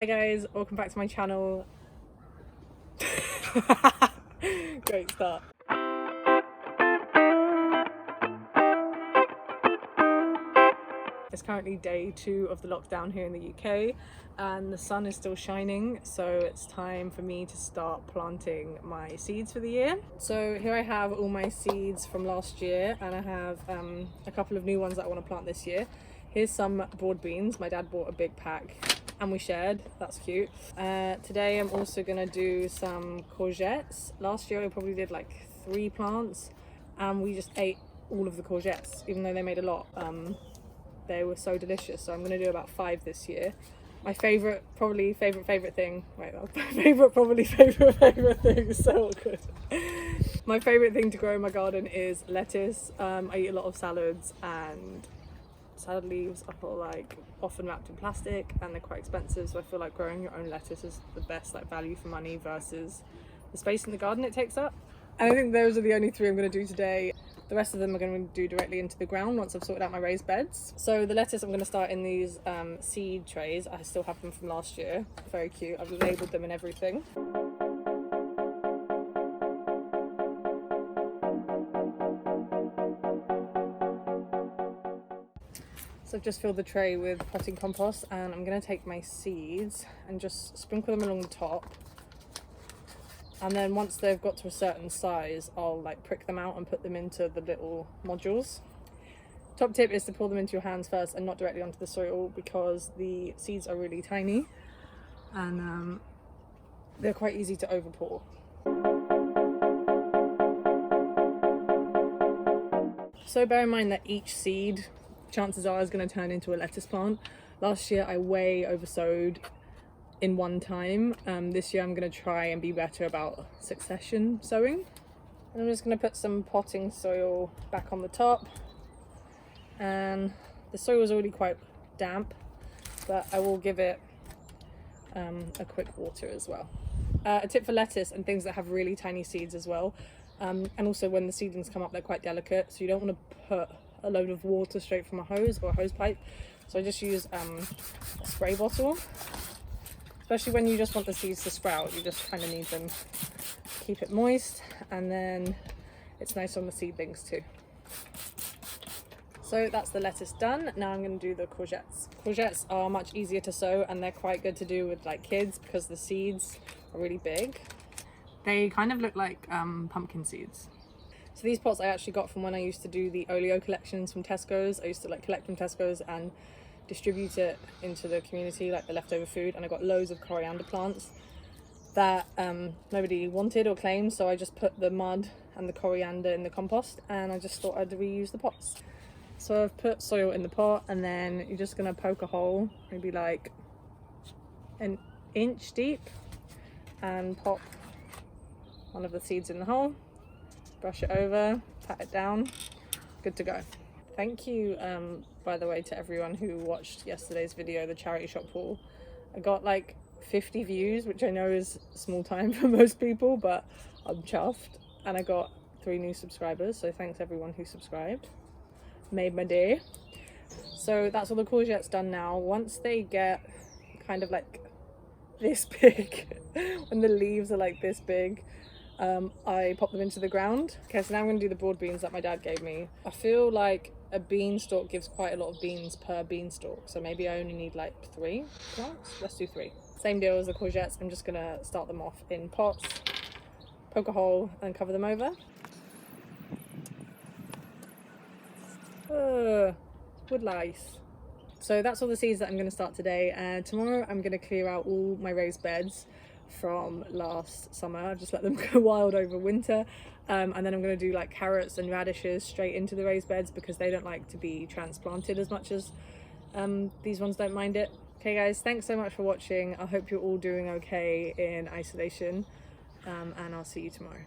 Hi guys, welcome back to my channel. Great start. It's currently day 2 of the lockdown here in the UK and the sun is still shining, so it's time for me to start planting my seeds for the year. So here I have all my seeds from last year and I have a couple of new ones that I want to plant this year. Here's some broad beans. My dad bought a big pack and we shared. That's cute. Today I'm also gonna do some courgettes. Last year I probably did like 3 plants and we just ate all of the courgettes, even though they made a lot. They were so delicious, so I'm gonna do about 5 this year. My favorite thing, favorite thing, so good. My favorite thing to grow in my garden is lettuce. I eat a lot of salads, and salad leaves I feel like often wrapped in plastic and they're quite expensive, so I feel like growing your own lettuce is the best like value for money versus the space in the garden it takes up. And I think those are the only 3 I'm going to do today. The rest of them are going to do directly into the ground once I've sorted out my raised beds. So the lettuce I'm going to start in these seed trays. I still have them from last year. Very cute. I've labelled them and everything. So I've just filled the tray with potting compost and I'm going to take my seeds and just sprinkle them along the top. And then once they've got to a certain size, I'll like prick them out and put them into the little modules. Top tip is to pour them into your hands first and not directly onto the soil, because the seeds are really tiny and they're quite easy to over pour. So bear in mind that each seed, chances are, is going to turn into a lettuce plant. Last year I way oversowed in one time. This year I'm going to try and be better about succession sowing. And I'm just going to put some potting soil back on the top, and the soil is already quite damp, but I will give it a quick water as well. A tip for lettuce and things that have really tiny seeds as well, and also when the seedlings come up they're quite delicate, so you don't want to put a load of water straight from a hose or a hose pipe. So I just use a spray bottle. Especially when you just want the seeds to sprout, you just kind of need them to keep it moist, and then it's nice on the seedlings too. So that's the lettuce done. Now I'm going to do the courgettes. Courgettes are much easier to sow and they're quite good to do with like kids because the seeds are really big. They kind of look like pumpkin seeds. So these pots I actually got from when I used to do the oleo collections from Tesco's. I used to like collect from Tesco's and distribute it into the community, like the leftover food, and I got loads of coriander plants that nobody wanted or claimed, so I just put the mud and the coriander in the compost and I just thought I'd reuse the pots. So I've put soil in the pot and then you're just going to poke a hole, maybe like an inch deep, and pop one of the seeds in the hole, brush it over, pat it down, good to go. Thank you, by the way, to everyone who watched yesterday's video, the charity shop haul. I got like 50 views, which I know is small time for most people, but I'm chuffed. And I got 3 new subscribers, so thanks everyone who subscribed. Made my day. So that's all the courgettes done now. Once they get kind of like this big, when the leaves are like this big, I pop them into the ground. Okay, so now I'm going to do the broad beans that my dad gave me. I feel like a beanstalk gives quite a lot of beans per beanstalk, so maybe I only need like 3 plants. Let's do 3. Same deal as the courgettes. I'm just going to start them off in pots, poke a hole and cover them over. Wood lice. So that's all the seeds that I'm going to start today, and tomorrow I'm going to clear out all my raised beds from last summer. I've just let them go wild over winter, and then I'm going to do like carrots and radishes straight into the raised beds because they don't like to be transplanted as much as these ones don't mind it. Okay guys, thanks so much for watching. I hope you're all doing okay in isolation, and I'll see you tomorrow.